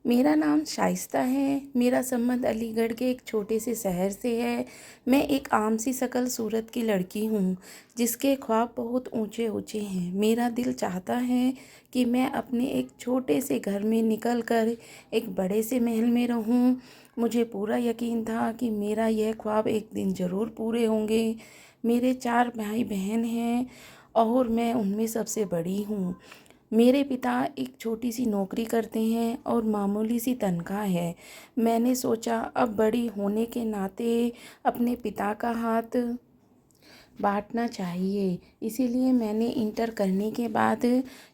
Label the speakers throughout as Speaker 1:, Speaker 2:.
Speaker 1: मेरा नाम शाइस्ता है। मेरा संबंध अलीगढ़ के एक छोटे से शहर से है। मैं एक आम सी शक्ल सूरत की लड़की हूँ, जिसके ख्वाब बहुत ऊंचे ऊंचे हैं। मेरा दिल चाहता है कि मैं अपने एक छोटे से घर में निकल कर एक बड़े से महल में रहूँ। मुझे पूरा यकीन था कि मेरा यह ख्वाब एक दिन ज़रूर पूरे होंगे। मेरे 4 भाई बहन हैं और मैं उनमें सबसे बड़ी हूँ। मेरे पिता एक छोटी सी नौकरी करते हैं और मामूली सी तनख्वाह है। मैंने सोचा अब बड़ी होने के नाते अपने पिता का हाथ बाँटना चाहिए। इसीलिए मैंने इंटर करने के बाद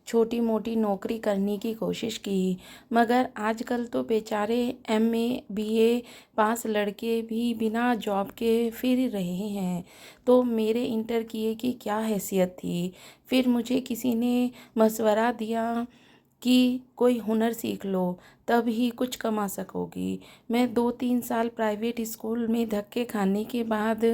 Speaker 1: छोटी मोटी नौकरी करने की कोशिश की। मगर आजकल तो बेचारे एमए बीए पास लड़के भी बिना जॉब के फिर रहे हैं। तो मेरे इंटर किए की क्या हैसियत थी। फिर मुझे किसी ने मशवरा दिया कि कोई हुनर सीख लो, तब ही कुछ कमा सकोगी। मैं 2-3 साल प्राइवेट स्कूल में धक्के खाने के बाद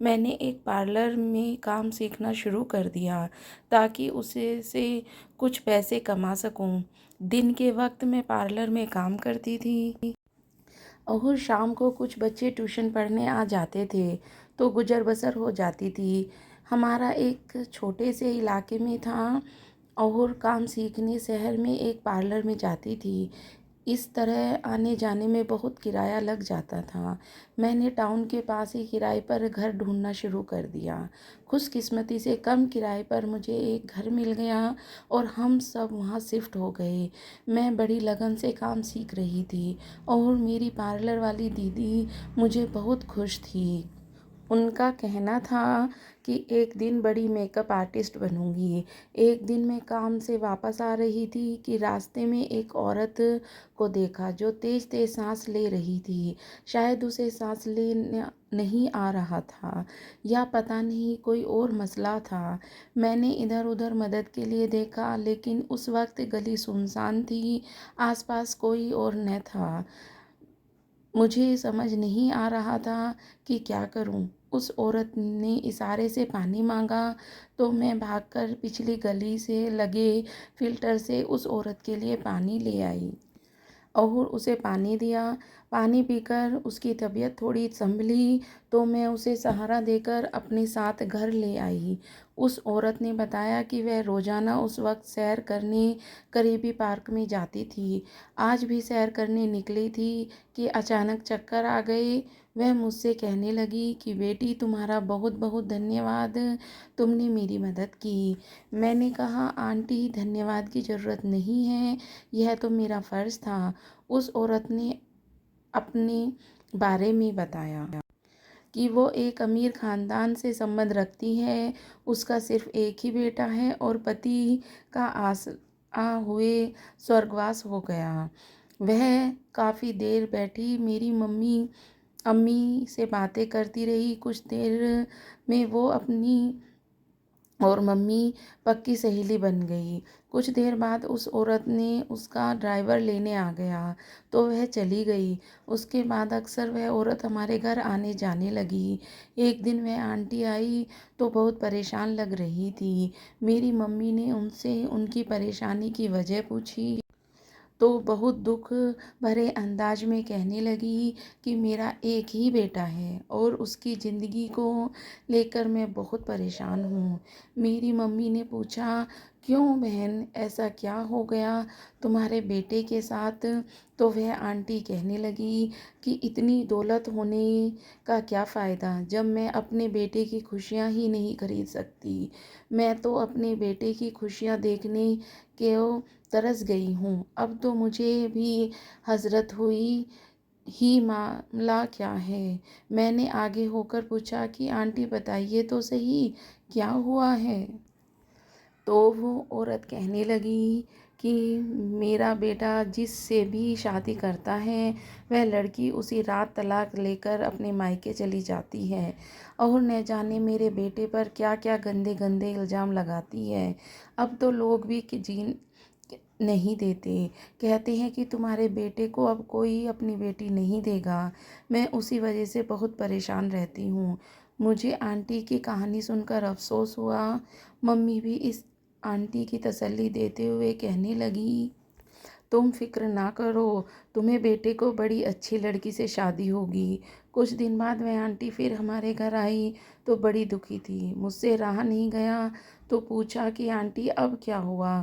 Speaker 1: मैंने एक पार्लर में काम सीखना शुरू कर दिया, ताकि उसे से कुछ पैसे कमा सकूं। दिन के वक्त मैं पार्लर में काम करती थी और शाम को कुछ बच्चे ट्यूशन पढ़ने आ जाते थे, तो गुजर बसर हो जाती थी। हमारा एक छोटे से इलाके में था और काम सीखने शहर में एक पार्लर में जाती थी। इस तरह आने जाने में बहुत किराया लग जाता था। मैंने टाउन के पास ही किराए पर घर ढूंढना शुरू कर दिया। खुशकिस्मती से कम किराए पर मुझे एक घर मिल गया और हम सब वहाँ शिफ्ट हो गए। मैं बड़ी लगन से काम सीख रही थी और मेरी पार्लर वाली दीदी मुझे बहुत खुश थी। उनका कहना था कि एक दिन बड़ी मेकअप आर्टिस्ट बनूंगी। एक दिन मैं काम से वापस आ रही थी कि रास्ते में एक औरत को देखा जो तेज तेज सांस ले रही थी। शायद उसे सांस लेना नहीं आ रहा था या पता नहीं कोई और मसला था। मैंने इधर उधर मदद के लिए देखा, लेकिन उस वक्त गली सुनसान थी, आसपास कोई और न था। मुझे समझ नहीं आ रहा था कि क्या करूं। उस औरत ने इशारे से पानी मांगा, तो मैं भागकर पिछली गली से लगे फिल्टर से उस औरत के लिए पानी ले आई और उसे पानी दिया। पानी पीकर उसकी तबीयत थोड़ी संभली तो मैं उसे सहारा देकर अपने साथ घर ले आई। उस औरत ने बताया कि वह रोज़ाना उस वक्त सैर करने करीबी पार्क में जाती थी। आज भी सैर करने निकली थी कि अचानक चक्कर आ गए। वह मुझसे कहने लगी कि बेटी, तुम्हारा बहुत बहुत धन्यवाद, तुमने मेरी मदद की। मैंने कहा, आंटी धन्यवाद की ज़रूरत नहीं है, यह तो मेरा फ़र्ज़ था। उस औरत ने अपने बारे में बताया कि वो एक अमीर ख़ानदान से संबंध रखती है। उसका सिर्फ एक ही बेटा है और पति का आसरा हुए स्वर्गवास हो गया। वह काफ़ी देर बैठी मेरी अम्मी से बातें करती रही। कुछ देर में वो अपनी और मम्मी पक्की सहेली बन गई। कुछ देर बाद उस औरत ने उसका ड्राइवर लेने आ गया तो वह चली गई। उसके बाद अक्सर वह औरत हमारे घर आने जाने लगी। एक दिन वह आंटी आई तो बहुत परेशान लग रही थी। मेरी मम्मी ने उनसे उनकी परेशानी की वजह पूछी तो बहुत दुख भरे अंदाज में कहने लगी कि मेरा एक ही बेटा है और उसकी ज़िंदगी को लेकर मैं बहुत परेशान हूँ। मेरी मम्मी ने पूछा, क्यों बहन, ऐसा क्या हो गया तुम्हारे बेटे के साथ? तो वह आंटी कहने लगी कि इतनी दौलत होने का क्या फ़ायदा जब मैं अपने बेटे की खुशियाँ ही नहीं खरीद सकती। मैं तो अपने बेटे की खुशियाँ देखने के तरस गई हूँ। अब तो मुझे भी हसरत हुई ही मामला क्या है। मैंने आगे होकर पूछा कि आंटी बताइए तो सही, क्या हुआ है? तो वो औरत कहने लगी कि मेरा बेटा जिससे भी शादी करता है वह लड़की उसी रात तलाक लेकर अपने मायके चली जाती है और न जाने मेरे बेटे पर क्या क्या गंदे गंदे इल्ज़ाम लगाती है। अब तो लोग भी कि जीन नहीं देते, कहते हैं कि तुम्हारे बेटे को अब कोई अपनी बेटी नहीं देगा। मैं उसी वजह से बहुत परेशान रहती हूँ। मुझे आंटी की कहानी सुनकर अफसोस हुआ। मम्मी भी इस आंटी की तसल्ली देते हुए कहने लगी, तुम फिक्र ना करो, तुम्हें बेटे को बड़ी अच्छी लड़की से शादी होगी। कुछ दिन बाद वह आंटी फिर हमारे घर आई तो बड़ी दुखी थी। मुझसे रहा नहीं गया तो पूछा कि आंटी अब क्या हुआ।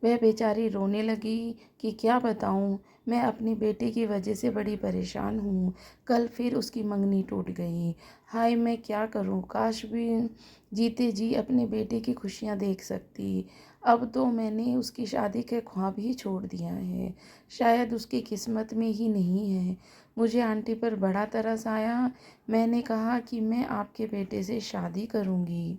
Speaker 1: वह बेचारी रोने लगी कि क्या बताऊं, मैं अपने बेटे की वजह से बड़ी परेशान हूँ। कल फिर उसकी मंगनी टूट गई। हाय मैं क्या करूँ, काश भी जीते जी अपने बेटे की खुशियाँ देख सकती। अब तो मैंने उसकी शादी के ख्वाब ही छोड़ दिया है। शायद उसकी किस्मत में ही नहीं है। मुझे आंटी पर बड़ा तरस आया। मैंने कहा कि मैं आपके बेटे से शादी करूँगी।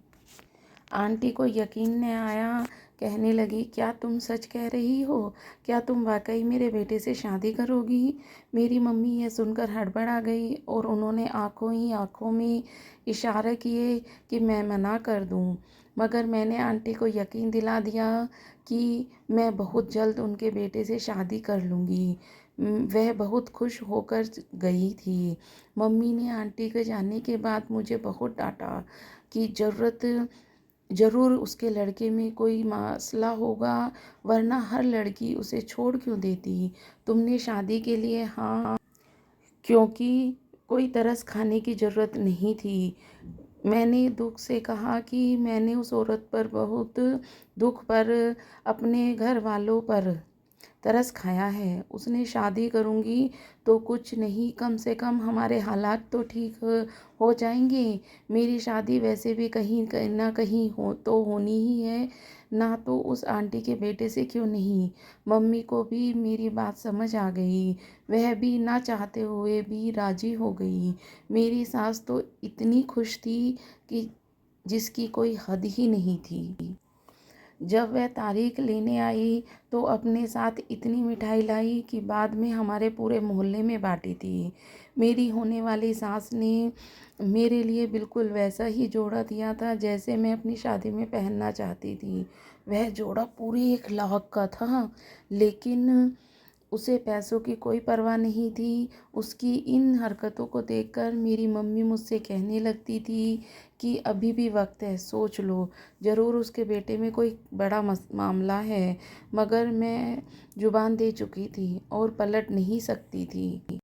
Speaker 1: आंटी को यकीन न आया। कहने लगी, क्या तुम सच कह रही हो? क्या तुम वाकई मेरे बेटे से शादी करोगी? मेरी मम्मी यह सुनकर हड़बड़ा गई और उन्होंने आंखों ही आंखों में इशारा किए कि मैं मना कर दूं। मगर मैंने आंटी को यकीन दिला दिया कि मैं बहुत जल्द उनके बेटे से शादी कर लूँगी। वह बहुत खुश होकर गई थी। मम्मी ने आंटी के जाने के बाद मुझे बहुत डांटा कि ज़रूर उसके लड़के में कोई मसला होगा, वरना हर लड़की उसे छोड़ क्यों देती। तुमने शादी के लिए हाँ क्योंकि कोई तरस खाने की ज़रूरत नहीं थी। मैंने दुख से कहा कि मैंने उस औरत पर बहुत दुख पर अपने घर वालों पर तरस खाया है। उसने शादी करूँगी तो कुछ नहीं, कम से कम हमारे हालात तो ठीक हो जाएंगे। मेरी शादी वैसे भी कहीं ना कहीं हो तो होनी ही है, ना तो उस आंटी के बेटे से क्यों नहीं। मम्मी को भी मेरी बात समझ आ गई। वह भी ना चाहते हुए भी राजी हो गई। मेरी सास तो इतनी खुश थी कि जिसकी कोई हद ही नहीं थी। जब वह तारीख लेने आई तो अपने साथ इतनी मिठाई लाई कि बाद में हमारे पूरे मोहल्ले में बांटी थी। मेरी होने वाली सास ने मेरे लिए बिल्कुल वैसा ही जोड़ा दिया था जैसे मैं अपनी शादी में पहनना चाहती थी। वह जोड़ा पूरे 1 लाख का था, लेकिन उसे पैसों की कोई परवाह नहीं थी। उसकी इन हरकतों को देखकर मेरी मम्मी मुझसे कहने लगती थी कि अभी भी वक्त है, सोच लो, ज़रूर उसके बेटे में कोई बड़ा मामला है। मगर मैं जुबान दे चुकी थी और पलट नहीं सकती थी।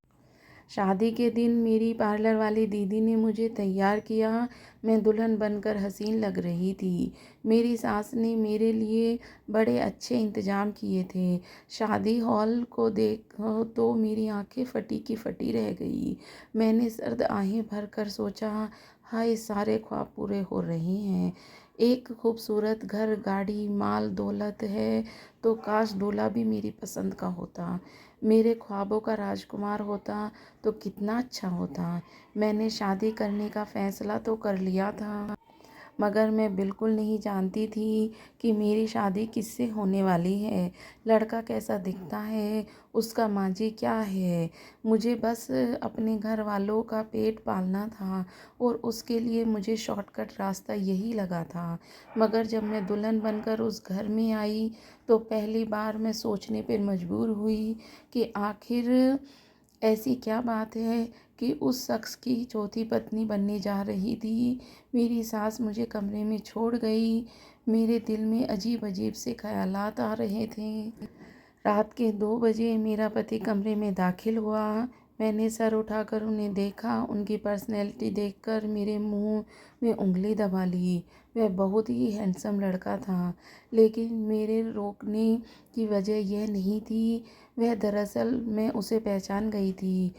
Speaker 1: शादी के दिन मेरी पार्लर वाली दीदी ने मुझे तैयार किया। मैं दुल्हन बनकर हसीन लग रही थी। मेरी सास ने मेरे लिए बड़े अच्छे इंतजाम किए थे। शादी हॉल को देख तो मेरी आंखें फटी की फटी रह गई। मैंने सर्द आहें भरकर सोचा, हाय सारे ख्वाब पूरे हो रहे हैं। एक खूबसूरत घर, गाड़ी, माल दौलत है तो काश दूल्हा भी मेरी पसंद का होता, मेरे ख्वाबों का राजकुमार होता तो कितना अच्छा होता। मैंने शादी करने का फैसला तो कर लिया था, मगर मैं बिल्कुल नहीं जानती थी कि मेरी शादी किससे होने वाली है, लड़का कैसा दिखता है, उसका मांझी क्या है। मुझे बस अपने घर वालों का पेट पालना था और उसके लिए मुझे शॉर्टकट रास्ता यही लगा था। मगर जब मैं दुल्हन बनकर उस घर में आई तो पहली बार मैं सोचने पर मजबूर हुई कि आखिर ऐसी क्या बात है कि उस शख्स की चौथी पत्नी बनने जा रही थी। मेरी सास मुझे कमरे में छोड़ गई। मेरे दिल में अजीब अजीब से ख्यालात आ रहे थे। रात के 2 बजे मेरा पति कमरे में दाखिल हुआ। मैंने सर उठाकर उन्हें देखा। उनकी पर्सनैलिटी देखकर मेरे मुंह में उंगली दबा ली। वह बहुत ही हैंडसम लड़का था, लेकिन मेरे रोकने की वजह यह नहीं थी। वह दरअसल मैं उसे पहचान गई थी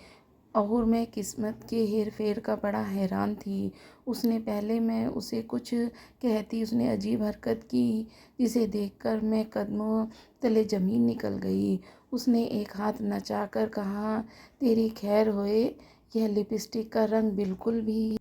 Speaker 1: और मैं किस्मत के हेर फेर का बड़ा हैरान थी। उसने पहले मैं उसे कुछ कहती उसने अजीब हरकत की जिसे देखकर मैं कदमों तले ज़मीन निकल गई। उसने एक हाथ नचाकर कहा, तेरी खैर होए, यह लिपस्टिक का रंग बिल्कुल भी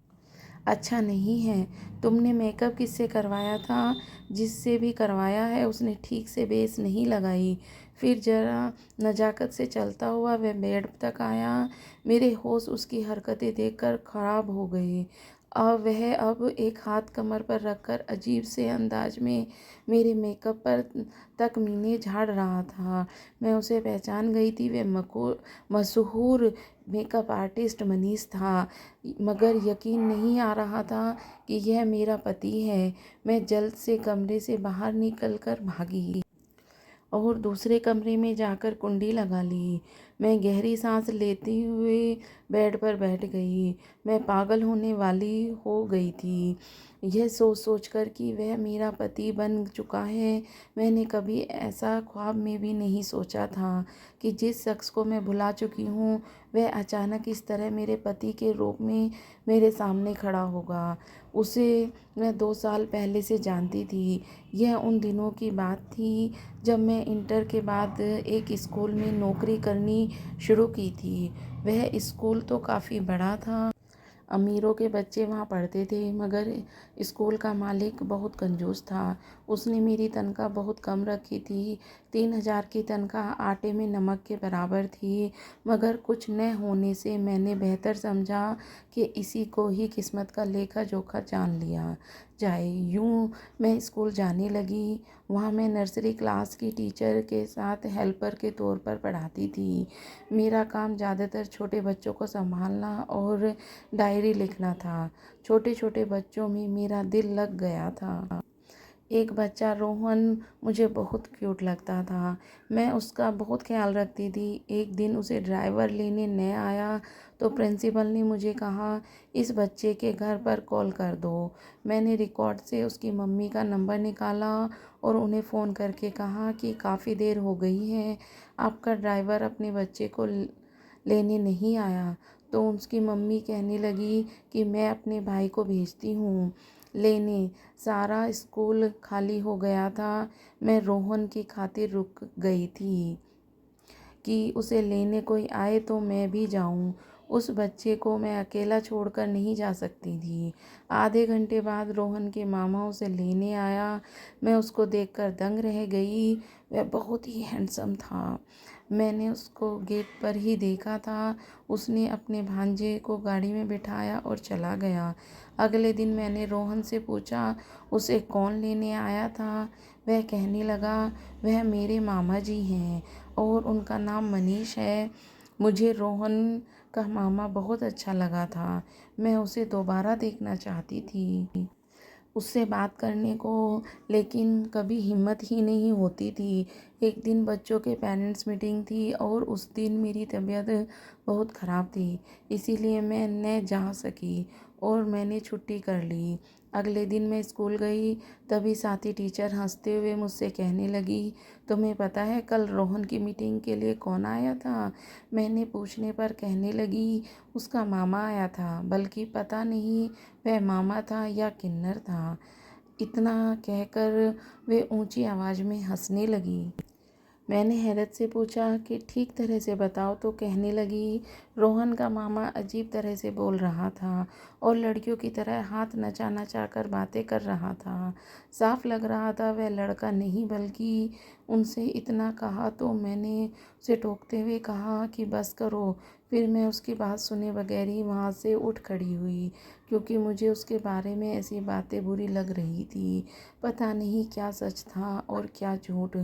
Speaker 1: अच्छा नहीं है। तुमने मेकअप किससे करवाया था? जिससे भी करवाया है उसने ठीक से बेस नहीं लगाई। फिर जरा नज़ाकत से चलता हुआ वह बेड तक आया। मेरे होश उसकी हरकतें देखकर ख़राब हो गए। अब एक हाथ कमर पर रखकर अजीब से अंदाज में मेरे मेकअप पर तकमीने झाड़ रहा था। मैं उसे पहचान गई थी। वह मशहूर मेकअप आर्टिस्ट मनीष था। मगर यकीन नहीं आ रहा था कि यह मेरा पति है। मैं जल्द से कमरे से बाहर निकलकर भागी और दूसरे कमरे में जाकर कुंडी लगा ली। मैं गहरी सांस लेते हुए बेड पर बैठ गई। मैं पागल होने वाली हो गई थी, यह सोच सोच कर कि वह मेरा पति बन चुका है। मैंने कभी ऐसा ख्वाब में भी नहीं सोचा था कि जिस शख्स को मैं भुला चुकी हूँ वह अचानक इस तरह मेरे पति के रूप में मेरे सामने खड़ा होगा। उसे मैं 2 साल पहले से जानती थी। यह उन दिनों की बात थी जब मैं इंटर के बाद एक स्कूल में नौकरी करनी शुरू की थी। वह स्कूल तो काफ़ी बड़ा था, अमीरों के बच्चे वहाँ पढ़ते थे, मगर स्कूल का मालिक बहुत कंजूस था। उसने मेरी तनख्वाह बहुत कम रखी थी। 3,000 की तनख्वाह आटे में नमक के बराबर थी, मगर कुछ न होने से मैंने बेहतर समझा कि इसी को ही किस्मत का लेखा जोखा जान लिया जाए। यूँ मैं स्कूल जाने लगी। वहाँ मैं नर्सरी क्लास की टीचर के साथ हेल्पर के तौर पर पढ़ाती थी। मेरा काम ज़्यादातर छोटे बच्चों को संभालना और डायरी लिखना था। छोटे छोटे बच्चों में मेरा दिल लग गया था। एक बच्चा रोहन मुझे बहुत क्यूट लगता था। मैं उसका बहुत ख्याल रखती थी। एक दिन उसे ड्राइवर लेने न आया तो प्रिंसिपल ने मुझे कहा, इस बच्चे के घर पर कॉल कर दो। मैंने रिकॉर्ड से उसकी मम्मी का नंबर निकाला और उन्हें फ़ोन करके कहा कि काफ़ी देर हो गई है, आपका ड्राइवर अपने बच्चे को लेने नहीं आया। तो उसकी मम्मी कहने लगी कि मैं अपने भाई को भेजती हूँ लेने। सारा स्कूल खाली हो गया था। मैं रोहन की खातिर रुक गई थी कि उसे लेने कोई आए तो मैं भी जाऊं। उस बच्चे को मैं अकेला छोड़कर नहीं जा सकती थी। आधे घंटे बाद रोहन के मामा उसे लेने आया। मैं उसको देखकर दंग रह गई। वह बहुत ही हैंडसम था। मैंने उसको गेट पर ही देखा था। उसने अपने भांजे को गाड़ी में बिठाया और चला गया। अगले दिन मैंने रोहन से पूछा, उसे कौन लेने आया था? वह कहने लगा, वह मेरे मामा जी हैं और उनका नाम मनीष है। मुझे रोहन का मामा बहुत अच्छा लगा था। मैं उसे दोबारा देखना चाहती थी, उससे बात करने को, लेकिन कभी हिम्मत ही नहीं होती थी। एक दिन बच्चों के पेरेंट्स मीटिंग थी और उस दिन मेरी तबीयत बहुत ख़राब थी, इसीलिए मैं न जा सकी और मैंने छुट्टी कर ली। अगले दिन मैं स्कूल गई, तभी साथी टीचर हंसते हुए मुझसे कहने लगी, तुम्हें पता है कल रोहन की मीटिंग के लिए कौन आया था? मैंने पूछने पर कहने लगी, उसका मामा आया था। बल्कि पता नहीं वह मामा था या किन्नर था। इतना कहकर वे ऊंची आवाज़ में हंसने लगी। मैंने हैरत से पूछा कि ठीक तरह से बताओ। तो कहने लगी, रोहन का मामा अजीब तरह से बोल रहा था और लड़कियों की तरह हाथ नचा नचा कर बातें कर रहा था। साफ लग रहा था वह लड़का नहीं बल्कि उनसे। इतना कहा तो मैंने उसे टोकते हुए कहा कि बस करो। फिर मैं उसकी बात सुने बगैर ही वहाँ से उठ खड़ी हुई, क्योंकि मुझे उसके बारे में ऐसी बातें बुरी लग रही थी। पता नहीं क्या सच था और क्या झूठ,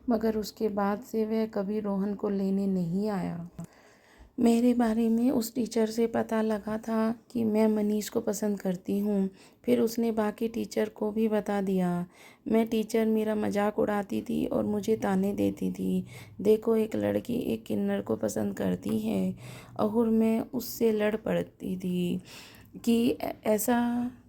Speaker 1: मगर उसके बाद से वह कभी रोहन को लेने नहीं आया। मेरे बारे में उस टीचर से पता लगा था कि मैं मनीष को पसंद करती हूँ। फिर उसने बाकी टीचर को भी बता दिया। मैं टीचर मेरा मजाक उड़ाती थी और मुझे ताने देती थी, देखो एक लड़की एक किन्नर को पसंद करती है। और मैं उससे लड़ पड़ती थी कि ऐसा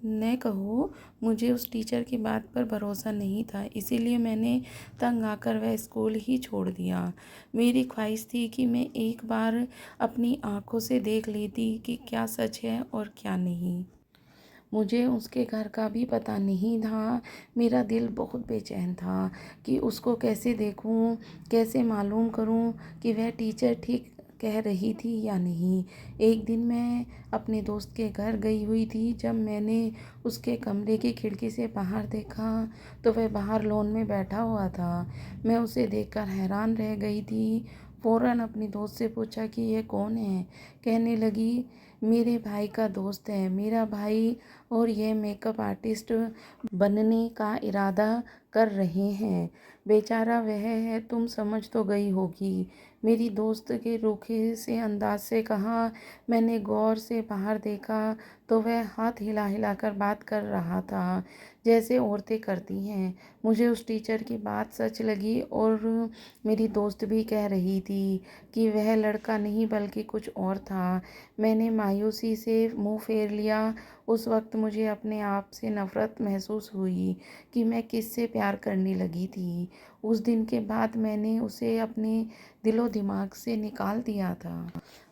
Speaker 1: न कहो। मुझे उस टीचर की बात पर भरोसा नहीं था, इसीलिए मैंने तंग आकर वह स्कूल ही छोड़ दिया। मेरी ख्वाहिश थी कि मैं एक बार अपनी आंखों से देख लेती कि क्या सच है और क्या नहीं। मुझे उसके घर का भी पता नहीं था। मेरा दिल बहुत बेचैन था कि उसको कैसे देखूं, कैसे मालूम करूं कि वह टीचर ठीक कह रही थी या नहीं। एक दिन मैं अपने दोस्त के घर गई हुई थी। जब मैंने उसके कमरे की खिड़की से बाहर देखा तो वह बाहर लॉन में बैठा हुआ था। मैं उसे देखकर हैरान रह गई थी। फ़ौरन अपनी दोस्त से पूछा कि यह कौन है? कहने लगी, मेरे भाई का दोस्त है। मेरा भाई और यह मेकअप आर्टिस्ट बनने का इरादा कर रहे हैं। बेचारा वह है, तुम समझ तो गई होगी। मेरी दोस्त के रूखे से अंदाज से कहा। मैंने गौर से बाहर देखा तो वह हाथ हिला हिला कर बात कर रहा था, जैसे औरतें करती हैं। मुझे उस टीचर की बात सच लगी और मेरी दोस्त भी कह रही थी कि वह लड़का नहीं बल्कि कुछ और था। मैंने मायूसी से मुंह फेर लिया। उस वक्त मुझे अपने आप से नफ़रत महसूस हुई कि मैं किससे प्यार करने लगी थी। उस दिन के बाद मैंने उसे अपने दिलो दिमाग से निकाल दिया था।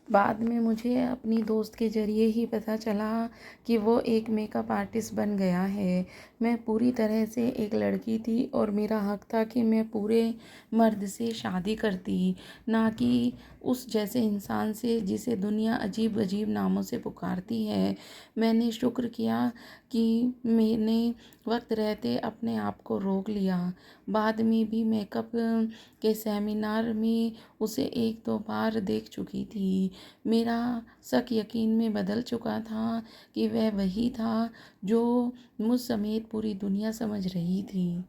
Speaker 1: बाद में मुझे अपनी दोस्त के ज़रिए ही पता चला कि वो एक मेकअप आर्टिस्ट बन गया है। मैं पूरी तरह से एक लड़की थी और मेरा हक था कि मैं पूरे मर्द से शादी करती, ना कि उस जैसे इंसान से जिसे दुनिया अजीब अजीब नामों से पुकारती है। मैंने शुक्र किया कि मैंने वक्त रहते अपने आप को रोक लिया। बाद में भी मेकअप के सेमिनार में उसे एक दो बार देख चुकी थी। मेरा शक यकीन में बदल चुका था कि वह वही था जो मुझ समेत पूरी दुनिया समझ रही थी।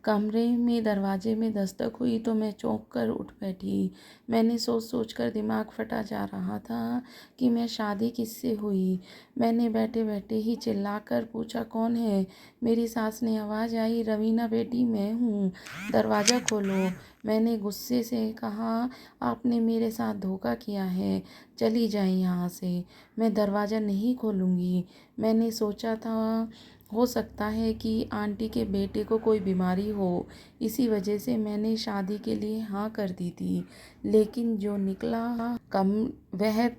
Speaker 1: कमरे में दरवाजे में दस्तक हुई तो मैं चौंक कर उठ बैठी। मैंने सोच सोच कर दिमाग फटा जा रहा था कि मैं शादी किससे हुई। मैंने बैठे बैठे ही चिल्लाकर पूछा, कौन है? मेरी सास ने आवाज़ आई, रवीना बेटी मैं हूँ, दरवाज़ा खोलो। मैंने गुस्से से कहा, आपने मेरे साथ धोखा किया है, चली जाए यहाँ से। मैं दरवाज़ा नहीं खोलूँगी। मैंने सोचा था हो सकता है कि आंटी के बेटे को कोई बीमारी हो, इसी वजह से मैंने शादी के लिए हाँ कर दी थी। लेकिन जो निकला कम वह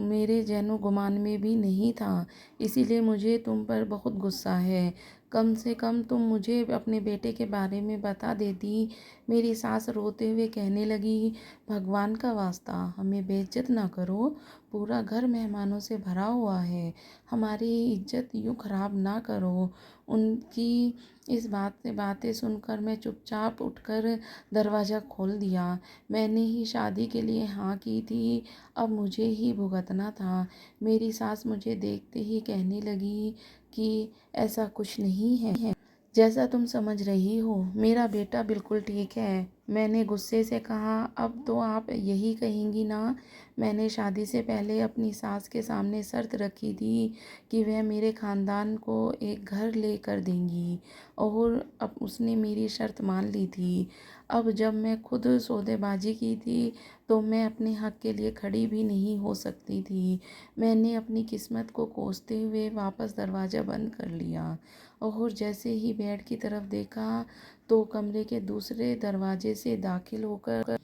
Speaker 1: मेरे जैनो गुमान में भी नहीं था। इसीलिए मुझे तुम पर बहुत गुस्सा है। कम से कम तुम मुझे अपने बेटे के बारे में बता देती। मेरी सास रोते हुए कहने लगी, भगवान का वास्ता हमें बेइज्जत ना करो, पूरा घर मेहमानों से भरा हुआ है, हमारी इज्जत यूँ खराब ना करो। उनकी इस बातें सुनकर मैं चुपचाप उठकर दरवाज़ा खोल दिया। मैंने ही शादी के लिए हाँ की थी, अब मुझे ही भुगतना था। मेरी सास मुझे देखते ही कहने लगी कि ऐसा कुछ नहीं है जैसा तुम समझ रही हो, मेरा बेटा बिल्कुल ठीक है। मैंने गुस्से से कहा, अब तो आप यही कहेंगी ना? मैंने शादी से पहले अपनी सास के सामने शर्त रखी थी कि वह मेरे ख़ानदान को एक घर लेकर देंगी और अब उसने मेरी शर्त मान ली थी। अब जब मैं खुद सौदेबाजी की थी तो मैं अपने हक के लिए खड़ी भी नहीं हो सकती थी। मैंने अपनी किस्मत को कोसते हुए वापस दरवाज़ा बंद कर लिया और जैसे ही बेड की तरफ देखा तो कमरे के दूसरे दरवाजे से दाखिल होकर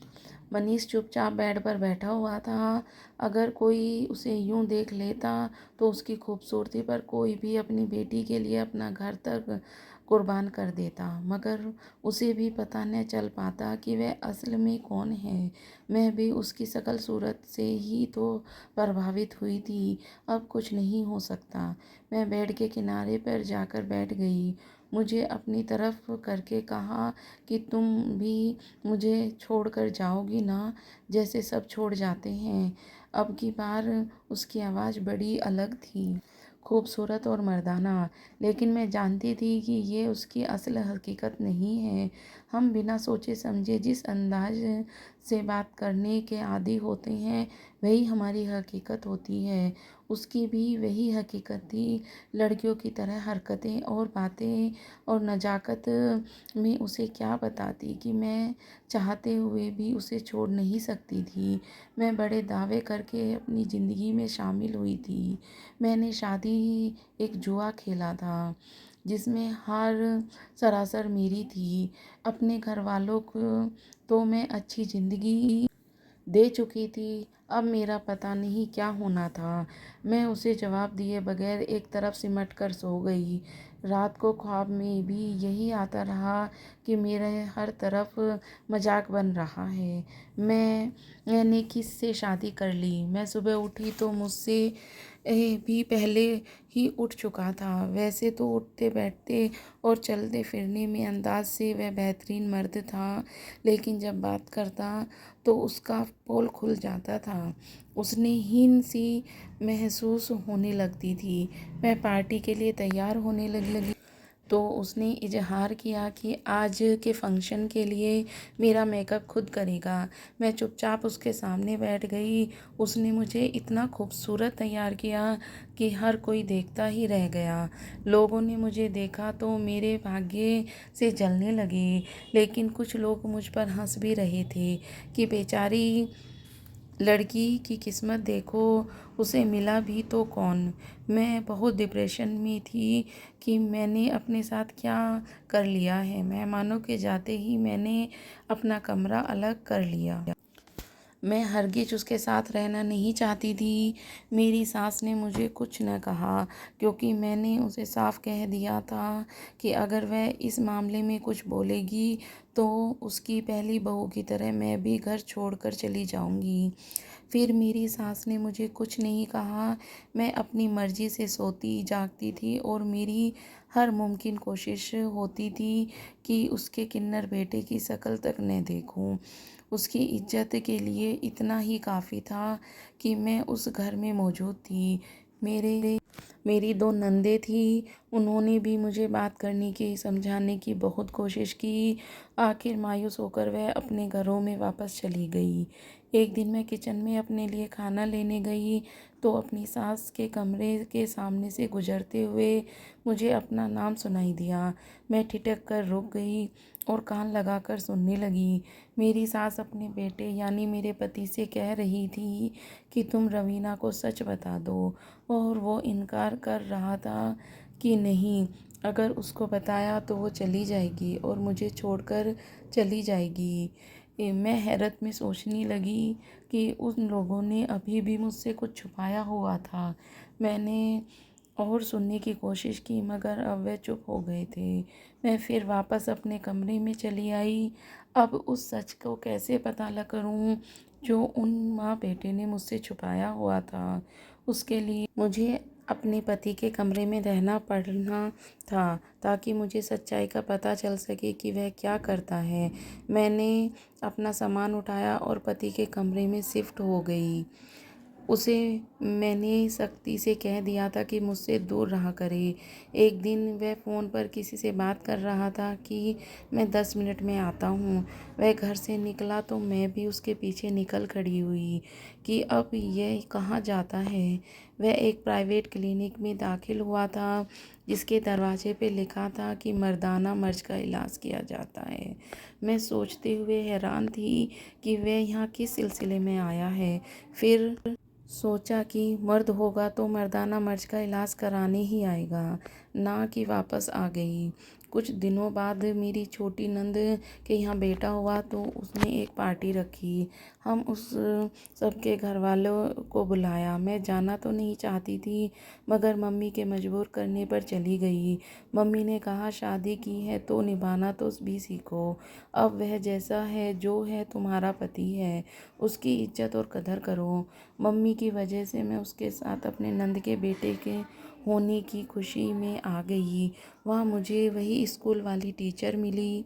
Speaker 1: मनीष चुपचाप बेड पर बैठा हुआ था। अगर कोई उसे यूं देख लेता तो उसकी खूबसूरती पर कोई भी अपनी बेटी के लिए अपना घर तक कुर्बान कर देता, मगर उसे भी पता न चल पाता कि वह असल में कौन है। मैं भी उसकी शकल सूरत से ही तो प्रभावित हुई थी। अब कुछ नहीं हो सकता। मैं बेड के किनारे पर जाकर बैठ गई। मुझे अपनी तरफ करके कहा कि तुम भी मुझे छोड़कर जाओगी ना, जैसे सब छोड़ जाते हैं। अब की बार उसकी आवाज़ बड़ी अलग थी, खूबसूरत और मर्दाना, लेकिन मैं जानती थी कि ये उसकी असल हकीकत नहीं है। हम बिना सोचे समझे जिस अंदाज से बात करने के आदी होते हैं वही हमारी हकीकत होती है। उसकी भी वही हकीकत थी। लड़कियों की तरह हरकतें और बातें और नज़ाकत में उसे क्या बताती कि मैं चाहते हुए भी उसे छोड़ नहीं सकती थी। मैं बड़े दावे करके अपनी ज़िंदगी में शामिल हुई थी। मैंने शादी एक जुआ खेला था जिसमें हार सरासर मेरी थी। अपने घर वालों को तो मैं अच्छी ज़िंदगी दे चुकी थी, अब मेरा पता नहीं क्या होना था। मैं उसे जवाब दिए बगैर एक तरफ सिमट कर सो गई। रात को ख्वाब में भी यही आता रहा कि मेरे हर तरफ मजाक बन रहा है। मैंने किससे शादी कर ली? मैं सुबह उठी तो मुझसे भी पहले ही उठ चुका था। वैसे तो उठते बैठते और चलते फिरने में अंदाज से वह बेहतरीन मर्द था, लेकिन जब बात करता तो उसका पोल खुल जाता था। उसने हीन सी महसूस होने लगती थी। मैं पार्टी के लिए तैयार होने लगी। तो उसने इजहार किया कि आज के फंक्शन के लिए मेरा मेकअप खुद करेगा। मैं चुपचाप उसके सामने बैठ गई। उसने मुझे इतना खूबसूरत तैयार किया कि हर कोई देखता ही रह गया। लोगों ने मुझे देखा तो मेरे भाग्य से जलने लगे, लेकिन कुछ लोग मुझ पर हंस भी रहे थे कि बेचारी लड़की की किस्मत देखो, उसे मिला भी तो कौन। मैं बहुत डिप्रेशन में थी कि मैंने अपने साथ क्या कर लिया है। मेहमानों के जाते ही मैंने अपना कमरा अलग कर लिया। मैं हरगिज उसके साथ रहना नहीं चाहती थी। मेरी सास ने मुझे कुछ न कहा, क्योंकि मैंने उसे साफ कह दिया था कि अगर वह इस मामले में कुछ बोलेगी तो उसकी पहली बहू की तरह मैं भी घर छोड़कर चली जाऊंगी। फिर मेरी सास ने मुझे कुछ नहीं कहा। मैं अपनी मर्जी से सोती जागती थी और मेरी हर मुमकिन कोशिश होती थी कि उसके किन्नर बेटे की शक्ल तक न देखूं। उसकी इज्जत के लिए इतना ही काफ़ी था कि मैं उस घर में मौजूद थी। मेरी दो नंदे थी, उन्होंने भी मुझे बात करने की, समझाने की बहुत कोशिश की। आखिर मायूस होकर वह अपने घरों में वापस चली गई। एक दिन मैं किचन में अपने लिए खाना लेने गई तो अपनी सास के कमरे के सामने से गुजरते हुए मुझे अपना नाम सुनाई दिया। मैं ठिठक कर रुक गई और कान लगाकर सुनने लगी। मेरी सास अपने बेटे यानी मेरे पति से कह रही थी कि तुम रवीना को सच बता दो, और वो इनकार कर रहा था कि नहीं, अगर उसको बताया तो वो चली जाएगी और मुझे छोड़कर चली जाएगी। मैं हैरत में सोचने लगी कि उन लोगों ने अभी भी मुझसे कुछ छुपाया हुआ था। मैंने और सुनने की कोशिश की, मगर अब वे चुप हो गए थे। मैं फिर वापस अपने कमरे में चली आई। अब उस सच को कैसे पता करूं जो उन माँ बेटे ने मुझसे छुपाया हुआ था। उसके लिए मुझे अपने पति के कमरे में रहना पड़ना था, ताकि मुझे सच्चाई का पता चल सके कि वह क्या करता है। मैंने अपना सामान उठाया और पति के कमरे में शिफ्ट हो गई। उसे मैंने सख्ती से कह दिया था कि मुझसे दूर रहा करे। एक दिन वह फ़ोन पर किसी से बात कर रहा था कि मैं 10 मिनट में आता हूँ। वह घर से निकला तो मैं भी उसके पीछे निकल खड़ी हुई कि अब यह कहाँ जाता है। वह एक प्राइवेट क्लिनिक में दाखिल हुआ था, जिसके दरवाजे पे लिखा था कि मर्दाना मर्ज का इलाज किया जाता है। मैं सोचते हुए हैरान थी कि वह यहाँ किस सिलसिले में आया है। फिर सोचा कि मर्द होगा तो मर्दाना मर्ज का इलाज कराने ही आएगा, ना कि वापस आ गई। कुछ दिनों बाद मेरी छोटी नंद के यहाँ बेटा हुआ तो उसने एक पार्टी रखी। हम उस सबके घर वालों को बुलाया। मैं जाना तो नहीं चाहती थी, मगर मम्मी के मजबूर करने पर चली गई। मम्मी ने कहा शादी की है तो निभाना तो भी सीखो। अब वह जैसा है जो है तुम्हारा पति है, उसकी इज्जत और कदर करो। मम्मी की वजह से मैं उसके साथ अपने नंद के बेटे के होने की खुशी में आ गई। वहाँ मुझे वही स्कूल वाली टीचर मिली।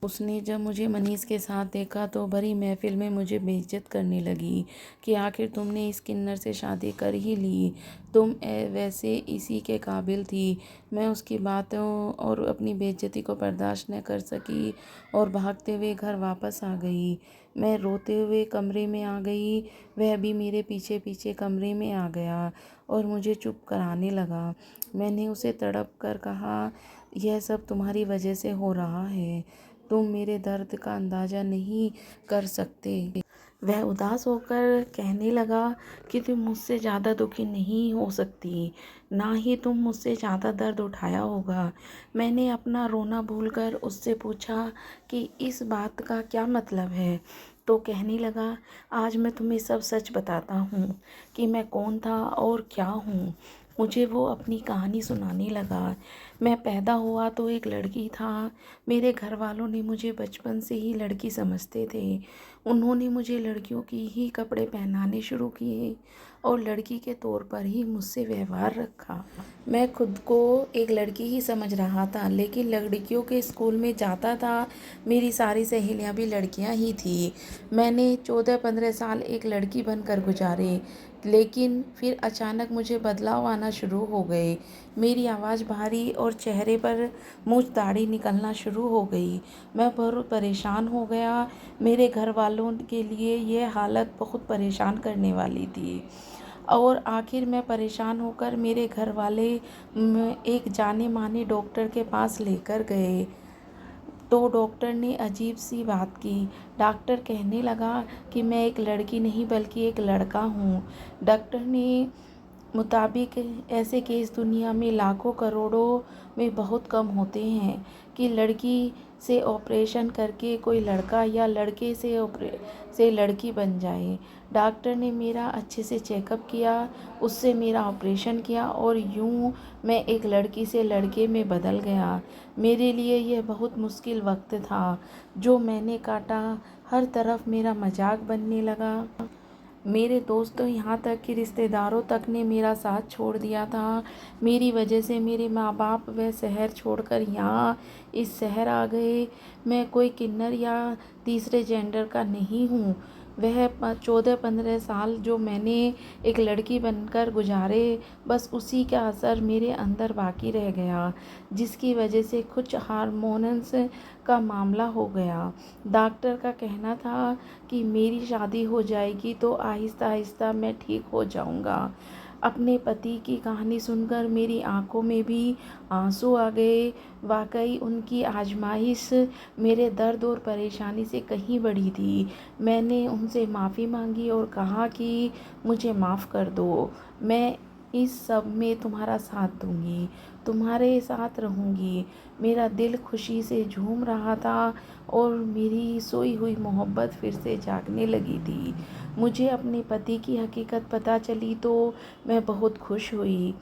Speaker 1: उसने जब मुझे मनीष के साथ देखा तो भरी महफिल में मुझे बेइज्जत करने लगी कि आखिर तुमने इस किन्नर से शादी कर ही ली, तुम वैसे इसी के काबिल थी। मैं उसकी बातों और अपनी बेइज्जती को बर्दाश्त न कर सकी और भागते हुए घर वापस आ गई। मैं रोते हुए कमरे में आ गई। वह भी मेरे पीछे पीछे कमरे में आ गया और मुझे चुप कराने लगा। मैंने उसे तड़प कर कहा, यह सब तुम्हारी वजह से हो रहा है, तुम मेरे दर्द का अंदाज़ा नहीं कर सकते। वह उदास होकर कहने लगा कि तुम मुझसे ज़्यादा दुखी नहीं हो सकती, ना ही तुम मुझसे ज़्यादा दर्द उठाया होगा। मैंने अपना रोना भूलकर उससे पूछा कि इस बात का क्या मतलब है। तो कहने लगा, आज मैं तुम्हें सब सच बताता हूँ कि मैं कौन था और क्या हूँ। मुझे वो अपनी कहानी सुनाने लगा। मैं पैदा हुआ तो एक लड़की था। मेरे घर वालों ने मुझे बचपन से ही लड़की समझते थे। उन्होंने मुझे लड़कियों की ही कपड़े पहनाने शुरू किए और लड़की के तौर पर ही मुझसे व्यवहार रखा। मैं खुद को एक लड़की ही समझ रहा था, लेकिन लड़कियों के स्कूल में जाता था। मेरी सारी सहेलियां भी लड़कियां ही थी। मैंने 14-15 साल एक लड़की बनकर गुजारे, लेकिन फिर अचानक मुझे बदलाव आना शुरू हो गए। मेरी आवाज़ भारी और चेहरे पर मूंछ दाढ़ी निकलना शुरू हो गई। मैं बहुत परेशान हो गया। मेरे घर वालों के लिए यह हालत बहुत परेशान करने वाली थी और आखिर मैं परेशान होकर मेरे घर वाले एक जाने माने डॉक्टर के पास लेकर गए। तो डॉक्टर ने अजीब सी बात की। डॉक्टर कहने लगा कि मैं एक लड़की नहीं बल्कि एक लड़का हूँ। डॉक्टर ने मुताबिक ऐसे केस दुनिया में लाखों करोड़ों में बहुत कम होते हैं कि लड़की से ऑपरेशन करके कोई लड़का या लड़के से लड़की बन जाए। डॉक्टर ने मेरा अच्छे से चेकअप किया, उससे मेरा ऑपरेशन किया और यूं मैं एक लड़की से लड़के में बदल गया। मेरे लिए यह बहुत मुश्किल वक्त था जो मैंने काटा। हर तरफ मेरा मजाक बनने लगा। मेरे दोस्तों यहाँ तक कि रिश्तेदारों तक ने मेरा साथ छोड़ दिया था। मेरी वजह से मेरे माँ बाप वह शहर छोड़कर यहाँ इस शहर आ गए। मैं कोई किन्नर या तीसरे जेंडर का नहीं हूँ। वह 14-15 साल जो मैंने एक लड़की बनकर गुजारे, बस उसी का असर मेरे अंदर बाकी रह गया, जिसकी वजह से कुछ हार्मोन्स का मामला हो गया। डॉक्टर का कहना था कि मेरी शादी हो जाएगी तो आहिस्ता आहिस्ता मैं ठीक हो जाऊंगा। अपने पति की कहानी सुनकर मेरी आंखों में भी आंसू आ गए। वाकई उनकी आजमाइश मेरे दर्द और परेशानी से कहीं बड़ी थी। मैंने उनसे माफ़ी मांगी और कहा कि मुझे माफ़ कर दो। मैं इस सब में तुम्हारा साथ दूंगी, तुम्हारे साथ रहूंगी। मेरा दिल खुशी से झूम रहा था और मेरी सोई हुई मोहब्बत फिर से जागने लगी थी। मुझे अपने पति की हकीकत पता चली तो मैं बहुत खुश हुई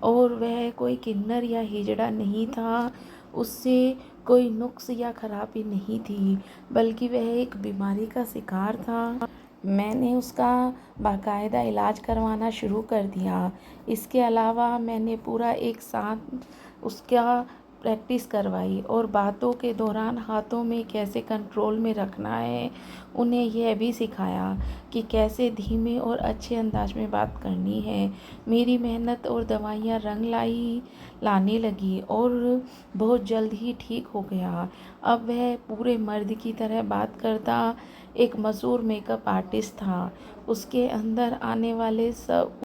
Speaker 1: और वह कोई किन्नर या हिजड़ा नहीं था। उससे कोई नुक्स या खराबी नहीं थी, बल्कि वह एक बीमारी का शिकार था। मैंने उसका बाकायदा इलाज करवाना शुरू कर दिया। इसके अलावा मैंने पूरा एक साथ उसका प्रैक्टिस करवाई और बातों के दौरान हाथों में कैसे कंट्रोल में रखना है उन्हें यह भी सिखाया कि कैसे धीमे और अच्छे अंदाज में बात करनी है। मेरी मेहनत और दवाइयाँ रंग लाने लगी और बहुत जल्द ही ठीक हो गया। अब वह पूरे मर्द की तरह बात करता। एक मशहूर मेकअप आर्टिस्ट था। उसके अंदर आने वाले सब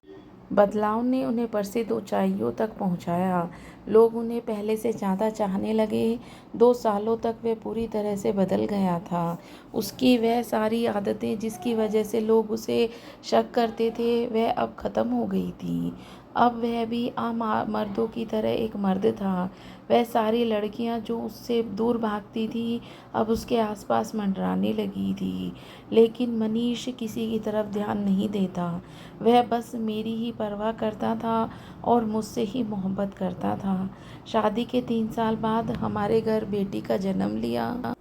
Speaker 1: बदलाव ने उन्हें प्रसिद्ध ऊंचाइयों तक पहुंचाया। लोग उन्हें पहले से ज़्यादा चाहने लगे। 2 सालों तक वह पूरी तरह से बदल गया था। उसकी वह सारी आदतें जिसकी वजह से लोग उसे शक करते थे, वह अब ख़त्म हो गई थी। अब वह भी आम मर्दों की तरह एक मर्द था। वह सारी लड़कियां जो उससे दूर भागती थी अब उसके आसपास मंडराने लगी थी। लेकिन मनीष किसी की तरफ ध्यान नहीं देता। वह बस मेरी ही परवाह करता था और मुझसे ही मोहब्बत करता था। शादी के 3 साल बाद हमारे घर बेटी का जन्म लिया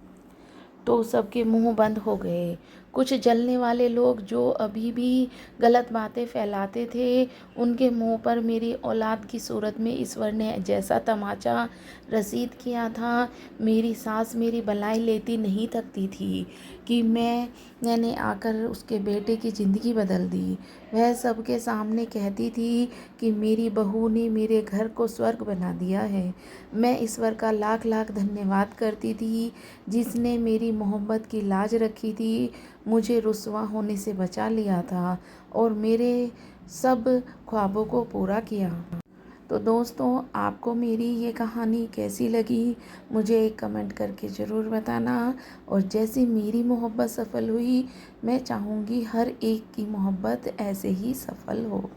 Speaker 1: तो सबके मुंह बंद हो गए। कुछ जलने वाले लोग जो अभी भी गलत बातें फैलाते थे, उनके मुंह पर मेरी औलाद की सूरत में ईश्वर ने जैसा तमाचा रसीद किया था। मेरी सास मेरी भलाई लेती नहीं थकती थी कि मैंने आकर उसके बेटे की ज़िंदगी बदल दी। वह सबके सामने कहती थी कि मेरी बहू ने मेरे घर को स्वर्ग बना दिया है। मैं ईश्वर का लाख लाख धन्यवाद करती थी जिसने मेरी मोहब्बत की लाज रखी थी, मुझे रुसवा होने से बचा लिया था और मेरे सब ख्वाबों को पूरा किया। तो दोस्तों, आपको मेरी ये कहानी कैसी लगी मुझे एक कमेंट करके ज़रूर बताना। और जैसी मेरी मोहब्बत सफल हुई, मैं चाहूँगी हर एक की मोहब्बत ऐसे ही सफल हो।